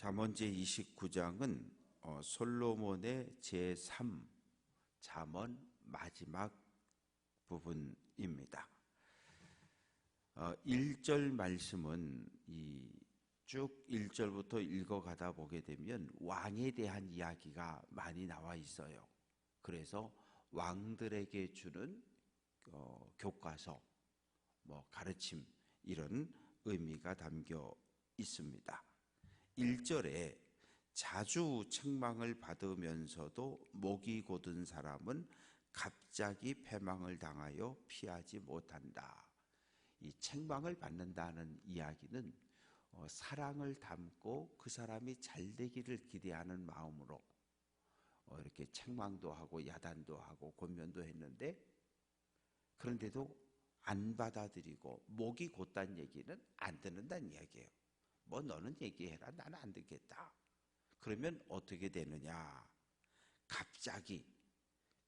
잠언 제29장은 솔로몬의 제3 잠언 마지막 부분입니다. 1절 말씀은 쭉 1절부터 읽어가다 보게 되면 왕에 대한 이야기가 많이 나와 있어요. 그래서 왕들에게 주는 교과서, 가르침 이런 의미가 담겨 있습니다. 1절에 자주 책망을 받으면서도 목이 곧은 사람은 갑자기 패망을 당하여 피하지 못한다. 이 책망을 받는다는 이야기는 사랑을 담고 그 사람이 잘 되기를 기대하는 마음으로 이렇게 책망도 하고 야단도 하고 권면도 했는데, 그런데도 안 받아들이고 목이 곧다는 얘기는 안 듣는다는 이야기예요. 너는 얘기해라, 나는 안 듣겠다. 그러면 어떻게 되느냐? 갑자기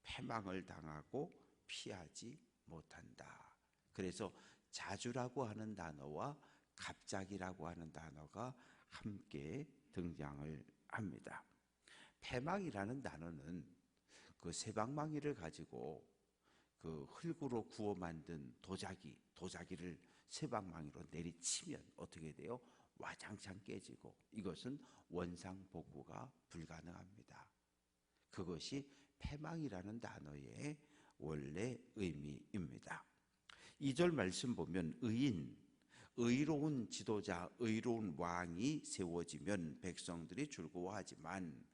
패망을 당하고 피하지 못한다. 그래서 자주라고 하는 단어와 갑자기라고 하는 단어가 함께 등장을 합니다. 패망이라는 단어는 그 세방망이를 가지고 그 흙으로 구워 만든 도자기를 세방망이로 내리치면 어떻게 돼요? 와장창 깨지고, 이것은 원상복구가 불가능합니다. 그것이 패망이라는 단어의 원래 의미입니다. 2절 말씀 보면 의로운 지도자, 의로운 왕이 세워지면 백성들이 즐거워하지만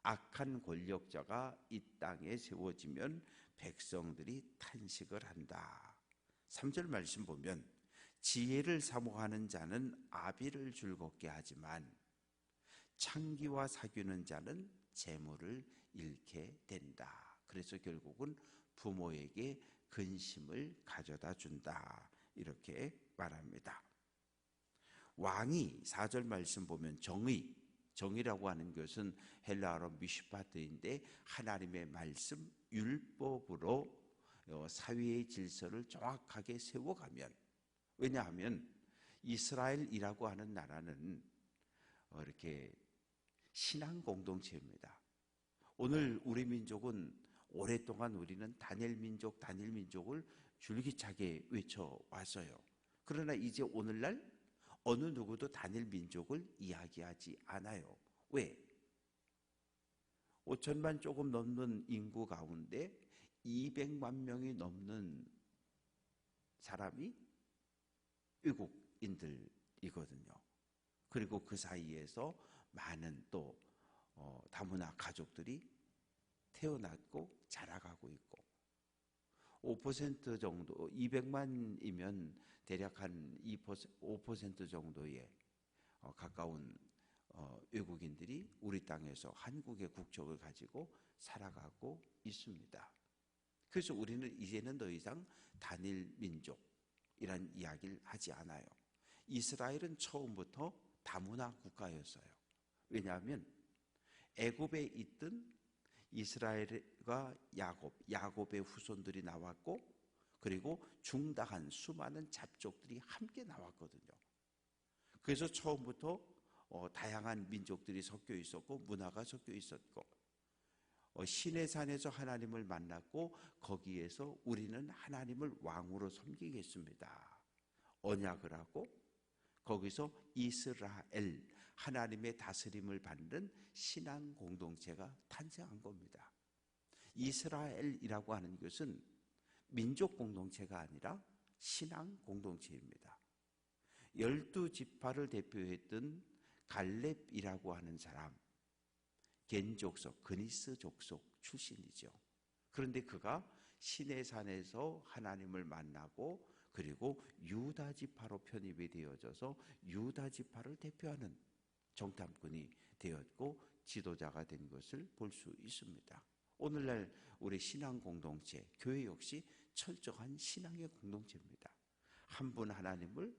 악한 권력자가 이 땅에 세워지면 백성들이 탄식을 한다. 3절 말씀 보면 지혜를 사모하는 자는 아비를 즐겁게 하지만 창기와 사귀는 자는 재물을 잃게 된다. 그래서 결국은 부모에게 근심을 가져다 준다, 이렇게 말합니다. 왕이 4절 말씀 보면 정의라고 하는 것은 헬라어로 미슈파트인데 하나님의 말씀, 율법으로 사회의 질서를 정확하게 세워가면, 왜냐하면 이스라엘이라고 하는 나라는 이렇게 신앙 공동체입니다. 오늘 우리 민족은 오랫동안 우리는 단일 민족을 줄기차게 외쳐왔어요. 그러나 이제 오늘날 어느 누구도 단일 민족을 이야기하지 않아요. 왜? 5천만 조금 넘는 인구 가운데 200만 명이 넘는 사람이 외국인들이거든요. 그리고 그 사이에서 많은 또 다문화 가족들이 태어났고 자라가고 있고, 5% 정도, 200만이면 대략 한 5% 정도의 가까운 외국인들이 우리 땅에서 한국의 국적을 가지고 살아가고 있습니다. 그래서 우리는 이제는 더 이상 단일 민족이란 이야기를 하지 않아요. 이스라엘은 처음부터 다문화 국가였어요. 왜냐하면 애굽에 있던 이스라엘과 야곱의 후손들이 나왔고, 그리고 중다한 수많은 잡족들이 함께 나왔거든요. 그래서 처음부터 다양한 민족들이 섞여 있었고 문화가 섞여 있었고, 시내산에서 하나님을 만났고 거기에서 우리는 하나님을 왕으로 섬기겠습니다, 언약을 하고, 거기서 이스라엘, 하나님의 다스림을 받는 신앙 공동체가 탄생한 겁니다. 이스라엘이라고 하는 것은 민족 공동체가 아니라 신앙 공동체입니다. 12지파를 대표했던 갈렙이라고 하는 사람, 겐 족속, 그니스 족속 출신이죠. 그런데 그가 시내산에서 하나님을 만나고, 그리고 유다 지파로 편입이 되어져서 유다 지파를 대표하는 정탐꾼이 되었고 지도자가 된 것을 볼 수 있습니다. 오늘날 우리 신앙 공동체, 교회 역시 철저한 신앙의 공동체입니다. 한 분 하나님을,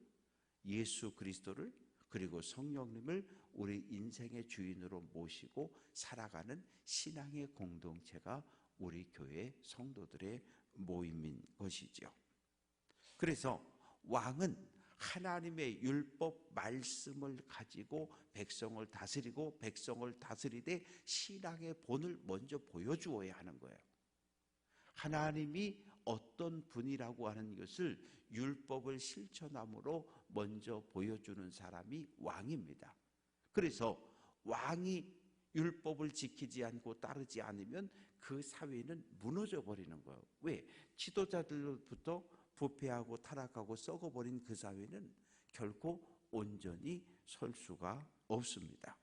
예수 그리스도를, 그리고 성령님을 우리 인생의 주인으로 모시고 살아가는 신앙의 공동체가 우리 교회 성도들의 모임인 것이죠. 그래서 왕은 하나님의 율법 말씀을 가지고 백성을 다스리고 백성을 다스리되 신앙의 본을 먼저 보여주어야 하는 거예요. 하나님이 어떤 분이라고 하는 것을 율법을 실천함으로 먼저 보여주는 사람이 왕입니다. 그래서 왕이 율법을 지키지 않고 따르지 않으면 그 사회는 무너져 버리는 거예요. 왜? 지도자들부터 부패하고 타락하고 썩어버린 그 사회는 결코 온전히 설 수가 없습니다.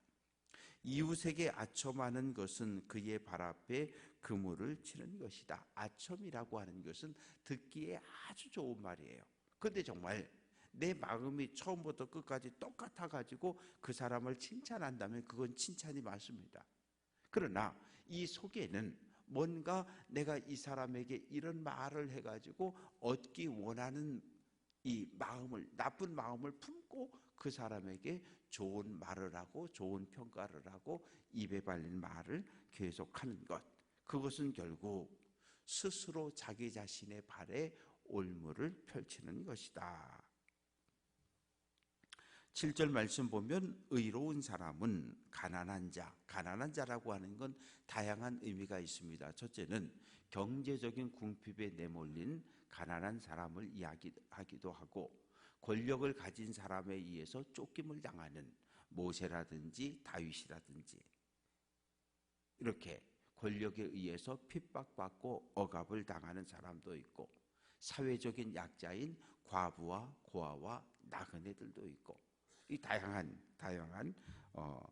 이웃에게 아첨하는 것은 그의 발 앞에 그물을 치는 것이다. 아첨이라고 하는 것은 듣기에 아주 좋은 말이에요. 그런데 정말 내 마음이 처음부터 끝까지 똑같아가지고 그 사람을 칭찬한다면 그건 칭찬이 맞습니다. 그러나 이 속에는 뭔가 내가 이 사람에게 이런 말을 해가지고 얻기 원하는 이 마음을, 나쁜 마음을 품고 그 사람에게 좋은 말을 하고 좋은 평가를 하고 입에 발린 말을 계속하는 것, 그것은 결국 스스로 자기 자신의 발에 올무를 펼치는 것이다. 7절 말씀 보면 의로운 사람은 가난한 자, 가난한 자라고 하는 건 다양한 의미가 있습니다. 첫째는 경제적인 궁핍에 내몰린 가난한 사람을 이야기하기도 하고, 권력을 가진 사람에 의해서 쫓김을 당하는 모세라든지 다윗이라든지 이렇게 권력에 의해서 핍박받고 억압을 당하는 사람도 있고, 사회적인 약자인 과부와 고아와 나그네들도 있고, 이 다양한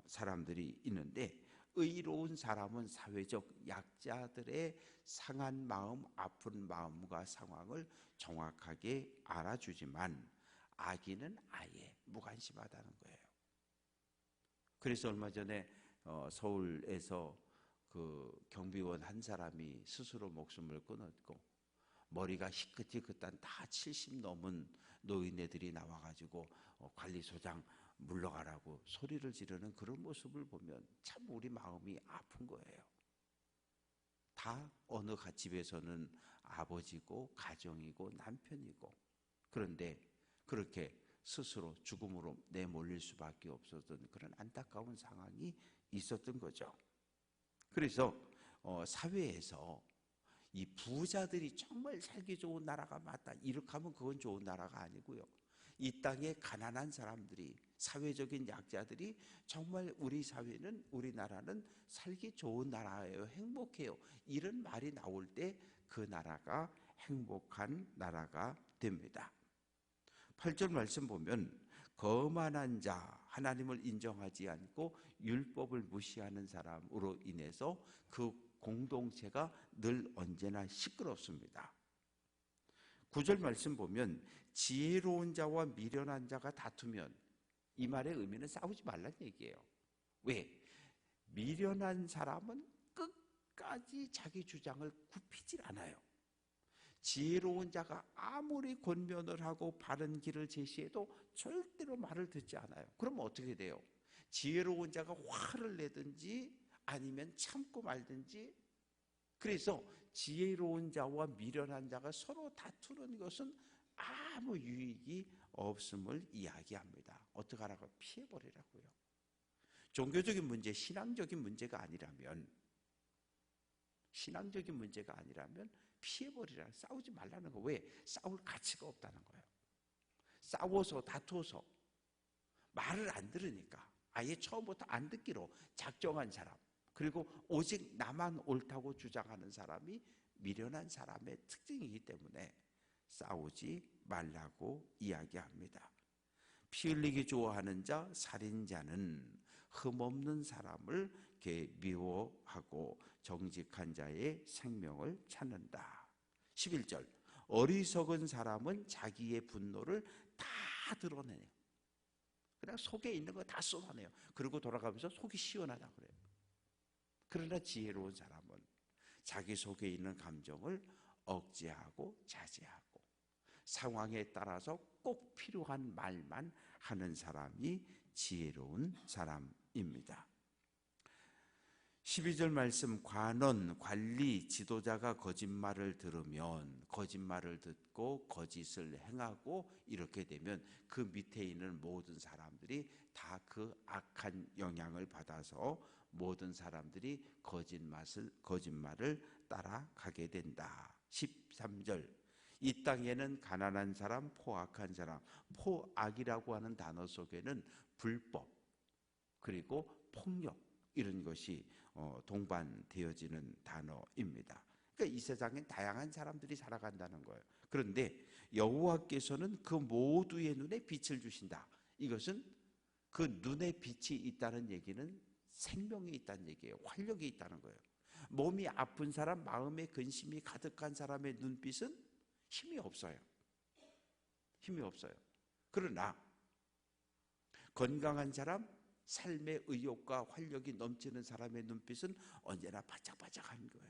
사람들이 있는데, 의로운 사람은 사회적 약자들의 상한 마음, 아픈 마음과 상황을 정확하게 알아주지만 악인은 아예 무관심하다는 거예요. 그래서 얼마 전에 서울에서 그 경비원 한 사람이 스스로 목숨을 끊었고, 머리가 희끗희끗한 다 70 넘은 노인네들이 나와가지고 관리소장 물러가라고 소리를 지르는 그런 모습을 보면 참 우리 마음이 아픈 거예요. 다 어느 집에서는 아버지고 가정이고 남편이고, 그런데 그렇게 스스로 죽음으로 내몰릴 수밖에 없었던 그런 안타까운 상황이 있었던 거죠. 그래서 사회에서 이 부자들이 정말 살기 좋은 나라가 맞다, 이렇게 하면 그건 좋은 나라가 아니고요. 이 땅에 가난한 사람들이, 사회적인 약자들이 정말 우리 사회는, 우리나라는 살기 좋은 나라예요, 행복해요, 이런 말이 나올 때 그 나라가 행복한 나라가 됩니다. 8절 말씀 보면 거만한 자, 하나님을 인정하지 않고 율법을 무시하는 사람으로 인해서 그 공동체가 늘 언제나 시끄럽습니다. 9절 말씀 보면 지혜로운 자와 미련한 자가 다투면, 이 말의 의미는 싸우지 말라는 얘기예요. 왜? 미련한 사람은 끝까지 자기 주장을 굽히질 않아요. 지혜로운 자가 아무리 권면을 하고 바른 길을 제시해도 절대로 말을 듣지 않아요. 그러면 어떻게 돼요? 지혜로운 자가 화를 내든지 아니면 참고 말든지. 그래서 지혜로운 자와 미련한 자가 서로 다투는 것은 아무 유익이 없음을 이야기합니다. 어떻게 하라고? 피해버리라고요. 종교적인 문제, 신앙적인 문제가 아니라면 피해버리라, 싸우지 말라는 거. 왜? 싸울 가치가 없다는 거예요. 싸워서 다투어서 말을 안 들으니까 아예 처음부터 안 듣기로 작정한 사람, 그리고 오직 나만 옳다고 주장하는 사람이 미련한 사람의 특징이기 때문에 싸우지 말라고 이야기합니다. 피 흘리기 좋아하는 자, 살인자는 흠없는 사람을 미워하고 정직한 자의 생명을 찾는다. 11절, 어리석은 사람은 자기의 분노를 다 드러내요. 그냥 속에 있는 거 다 쏟아내요. 그리고 돌아가면서 속이 시원하다 그래요. 그러나 지혜로운 사람은 자기 속에 있는 감정을 억제하고 자제하고 상황에 따라서 꼭 필요한 말만 하는 사람이 지혜로운 사람입니다. 12절 말씀, 관원, 관리, 지도자가 거짓말을 들으면, 거짓말을 듣고 거짓을 행하고 이렇게 되면 그 밑에 있는 모든 사람들이 다 그 악한 영향을 받아서 모든 사람들이 거짓말을 따라가게 된다. 13절, 이 땅에는 가난한 사람, 포악한 사람, 포악이라고 하는 단어 속에는 불법 그리고 폭력 이런 것이 동반되어지는 단어입니다. 그러니까 이 세상엔 다양한 사람들이 살아간다는 거예요. 그런데 여호와께서는 그 모두의 눈에 빛을 주신다. 이것은 그 눈에 빛이 있다는 얘기는 생명이 있다는 얘기예요. 활력이 있다는 거예요. 몸이 아픈 사람, 마음에 근심이 가득한 사람의 눈빛은 힘이 없어요. 힘이 없어요. 그러나 건강한 사람, 삶의 의욕과 활력이 넘치는 사람의 눈빛은 언제나 바짝바짝한 거예요.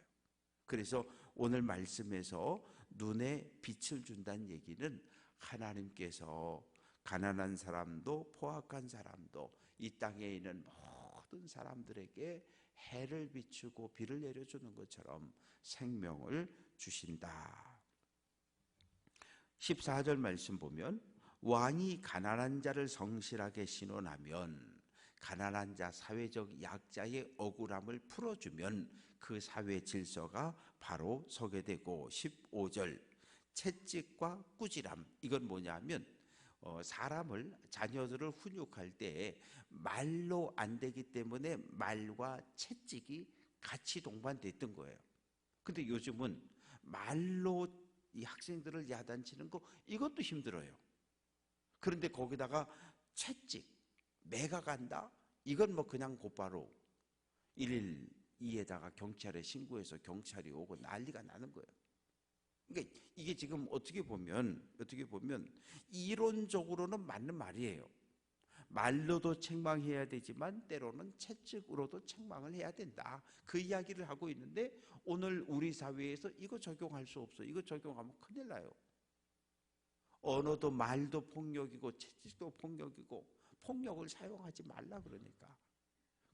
그래서 오늘 말씀에서 눈에 빛을 준다는 얘기는 하나님께서 가난한 사람도 포악한 사람도 이 땅에 있는 모든 사람들에게 해를 비추고 비를 내려주는 것처럼 생명을 주신다. 14절 말씀 보면 왕이 가난한 자를 성실하게 신원하면, 가난한 자, 사회적 약자의 억울함을 풀어주면 그 사회 질서가 바로 서게 되고, 15절 채찍과 꾸지람, 이건 뭐냐면 사람을, 자녀들을 훈육할 때 말로 안 되기 때문에 말과 채찍이 같이 동반됐던 거예요. 근데 요즘은 말로 이 학생들을 야단치는 거, 이것도 힘들어요. 그런데 거기다가 채찍, 매가 간다? 이건 뭐 그냥 곧바로 112에다가 경찰에 신고해서 경찰이 오고 난리가 나는 거예요. 그러니까 이게 지금 어떻게 보면 이론적으로는 맞는 말이에요. 말로도 책망해야 되지만 때로는 채찍으로도 책망을 해야 된다. 그 이야기를 하고 있는데 오늘 우리 사회에서 이거 적용할 수 없어. 이거 적용하면 큰일 나요. 언어도 말도 폭력이고 채찍도 폭력이고 폭력을 사용하지 말라 그러니까.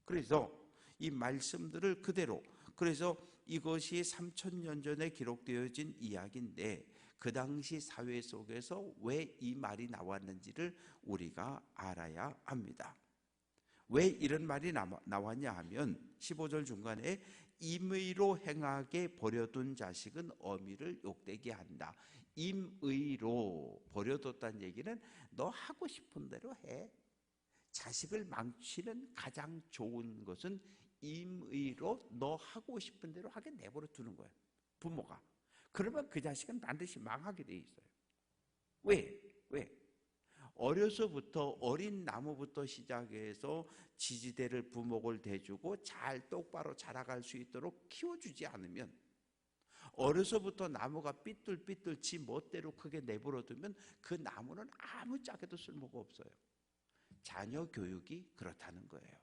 그래서 이 말씀들을 그대로, 그래서 이것이 3000년 전에 기록되어진 이야기인데 그 당시 사회 속에서 왜 이 말이 나왔는지를 우리가 알아야 합니다. 왜 이런 말이 나왔냐 하면 15절 중간에 임의로 행하게 버려둔 자식은 어미를 욕되게 한다. 임의로 버려뒀다는 얘기는 너 하고 싶은 대로 해. 자식을 망치는 가장 좋은 것은 임의로 너 하고 싶은 대로 하게 내버려 두는 거예요. 부모가. 그러면 그 자식은 반드시 망하게 돼 있어요. 왜? 어려서부터 어린 나무부터 시작해서 지지대를 부목을 대주고 잘 똑바로 자라갈 수 있도록 키워주지 않으면, 어려서부터 나무가 삐뚤삐뚤 지 멋대로 크게 내버려 두면 그 나무는 아무 짝에도 쓸모가 없어요. 자녀 교육이 그렇다는 거예요.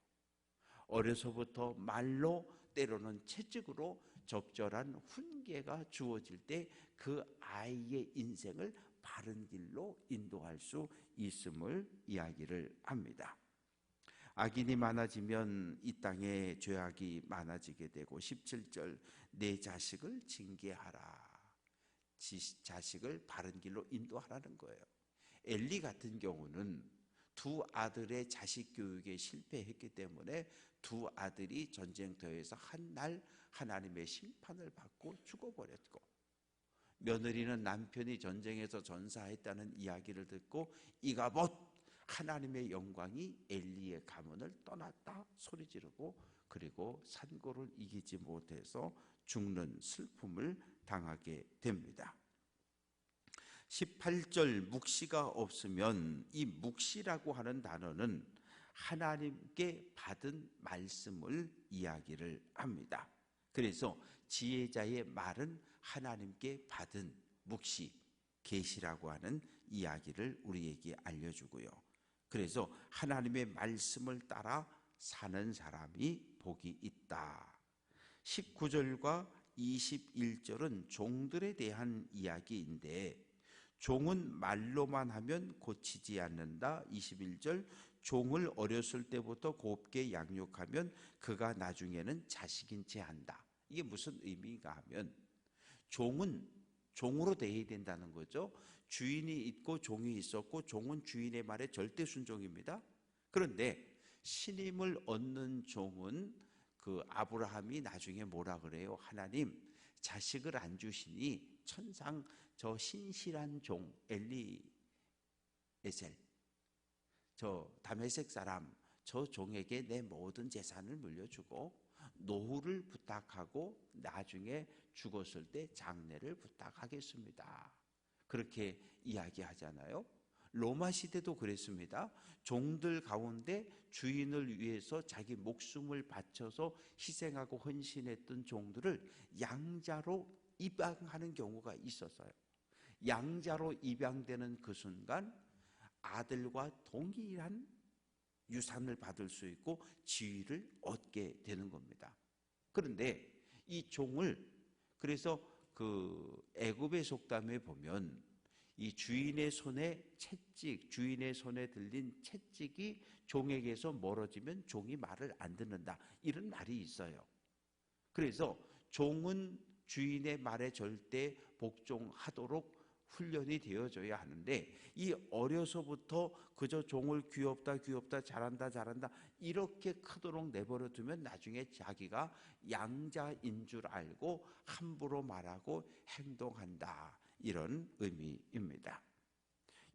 어려서부터 말로 때로는 채찍으로 적절한 훈계가 주어질 때 그 아이의 인생을 바른 길로 인도할 수 있음을 이야기를 합니다. 악인이 많아지면 이 땅에 죄악이 많아지게 되고, 17절 내 자식을 징계하라. 자식을 바른 길로 인도하라는 거예요. 엘리 같은 경우는 두 아들의 자식 교육에 실패했기 때문에 두 아들이 전쟁터에서 한 날 하나님의 심판을 받고 죽어버렸고, 며느리는 남편이 전쟁에서 전사했다는 이야기를 듣고 이가봇 하나님의 영광이 엘리의 가문을 떠났다 소리 지르고, 그리고 산고를 이기지 못해서 죽는 슬픔을 당하게 됩니다. 18절 묵시가 없으면, 이 묵시라고 하는 단어는 하나님께 받은 말씀을 이야기를 합니다. 그래서 지혜자의 말은 하나님께 받은 묵시, 계시라고 하는 이야기를 우리에게 알려주고요. 그래서 하나님의 말씀을 따라 사는 사람이 복이 있다. 19절과 21절은 종들에 대한 이야기인데, 종은 말로만 하면 고치지 않는다. 21절 종을 어렸을 때부터 곱게 양육하면 그가 나중에는 자식인 채 한다. 이게 무슨 의미인가 하면 종은 종으로 대해야 된다는 거죠. 주인이 있고 종이 있었고 종은 주인의 말에 절대 순종입니다. 그런데 신임을 얻는 종은 그 아브라함이 나중에 뭐라 그래요? 하나님 자식을 안 주시니 천상 저 신실한 종 엘리에셀 저 다메섹 사람 저 종에게 내 모든 재산을 물려주고 노후를 부탁하고 나중에 죽었을 때 장례를 부탁하겠습니다. 그렇게 이야기하잖아요. 로마 시대도 그랬습니다. 종들 가운데 주인을 위해서 자기 목숨을 바쳐서 희생하고 헌신했던 종들을 양자로 입양하는 경우가 있었어요. 양자로 입양되는 그 순간 아들과 동일한 유산을 받을 수 있고 지위를 얻게 되는 겁니다. 그런데 이 종을 그래서 그 애굽의 속담에 보면 이 주인의 손에 채찍, 주인의 손에 들린 채찍이 종에게서 멀어지면 종이 말을 안 듣는다. 이런 말이 있어요. 그래서 종은 주인의 말에 절대 복종하도록 훈련이 되어져야 하는데 이 어려서부터 그저 종을 귀엽다 잘한다 이렇게 크도록 내버려 두면 나중에 자기가 양자인 줄 알고 함부로 말하고 행동한다. 이런 의미입니다.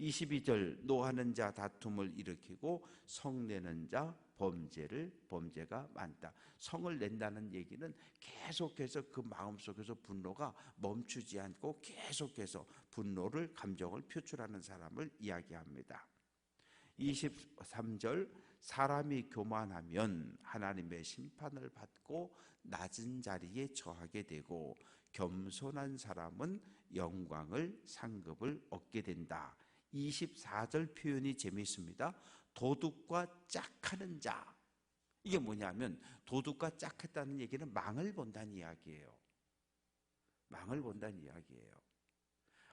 22절 노하는 자 다툼을 일으키고 성내는 자 범죄가 많다. 성을 낸다는 얘기는 계속해서 그 마음속에서 분노가 멈추지 않고 계속해서 분노를 감정을 표출하는 사람을 이야기합니다. 23절 사람이 교만하면 하나님의 심판을 받고 낮은 자리에 처하게 되고 겸손한 사람은 영광을 상급을 얻게 된다. 24절 표현이 재미있습니다. 도둑과 짝하는 자. 이게 뭐냐면 도둑과 짝했다는 얘기는 망을 본다는 이야기예요. 망을 본다는 이야기예요.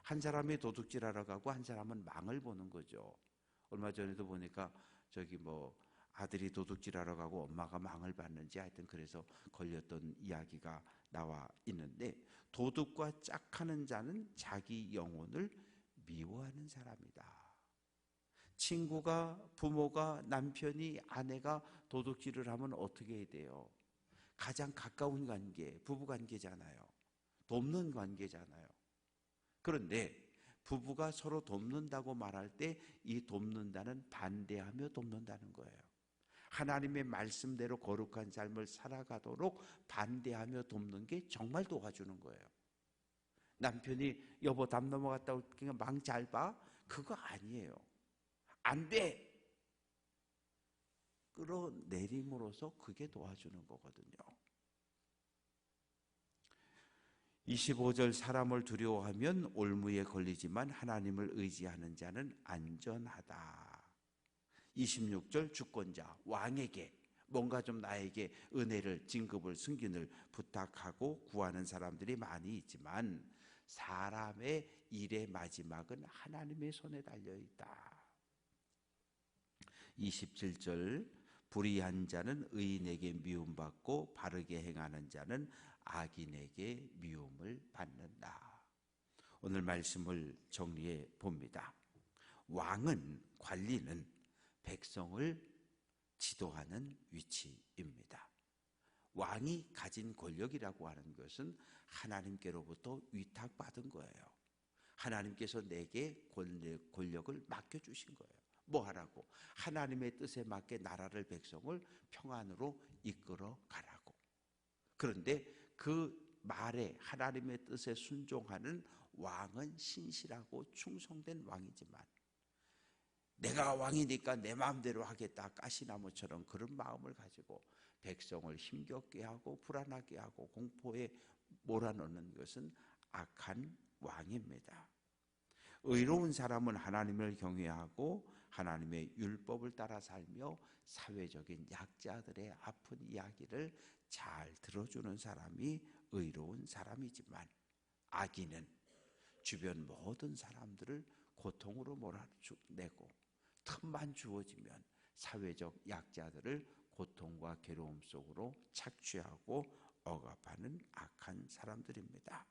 한 사람이 도둑질하러 가고 한 사람은 망을 보는 거죠. 얼마 전에도 보니까 저기 뭐 아들이 도둑질하러 가고 엄마가 망을 봤는지 하여튼 그래서 걸렸던 이야기가 나와 있는데 도둑과 짝하는 자는 자기 영혼을 미워하는 사람이다. 친구가, 부모가, 남편이, 아내가 도둑질을 하면 어떻게 해야 돼요? 가장 가까운 관계, 부부관계잖아요. 돕는 관계잖아요. 그런데 부부가 서로 돕는다고 말할 때 이 돕는다는 반대하며 돕는다는 거예요. 하나님의 말씀대로 거룩한 삶을 살아가도록 반대하며 돕는 게 정말 도와주는 거예요. 남편이 여보 담 넘어갔다 올게요. 망 잘 봐? 그거 아니에요. 안 돼! 끌어내림으로써 그게 도와주는 거거든요. 25절 사람을 두려워하면 올무에 걸리지만 하나님을 의지하는 자는 안전하다. 26절 주권자 왕에게 뭔가 좀 나에게 은혜를 진급을 승진을 부탁하고 구하는 사람들이 많이 있지만 사람의 일의 마지막은 하나님의 손에 달려있다. 27절 불의한 자는 의인에게 미움받고 바르게 행하는 자는 악인에게 미움을 받는다. 오늘 말씀을 정리해 봅니다. 왕은 관리는 백성을 지도하는 위치입니다. 왕이 가진 권력이라고 하는 것은 하나님께로부터 위탁받은 거예요. 하나님께서 내게 권력을 맡겨주신 거예요. 뭐 하라고? 하나님의 뜻에 맞게 나라를 백성을 평안으로 이끌어 가라고. 그런데 그 말에 하나님의 뜻에 순종하는 왕은 신실하고 충성된 왕이지만 내가 왕이니까 내 마음대로 하겠다 가시나무처럼 그런 마음을 가지고 백성을 힘겹게 하고 불안하게 하고 공포에 몰아넣는 것은 악한 왕입니다. 의로운 사람은 하나님을 경외하고 하나님의 율법을 따라 살며 사회적인 약자들의 아픈 이야기를 잘 들어주는 사람이 의로운 사람이지만 악인은 주변 모든 사람들을 고통으로 몰아내고 틈만 주어지면 사회적 약자들을 고통과 괴로움 속으로 착취하고 억압하는 악한 사람들입니다.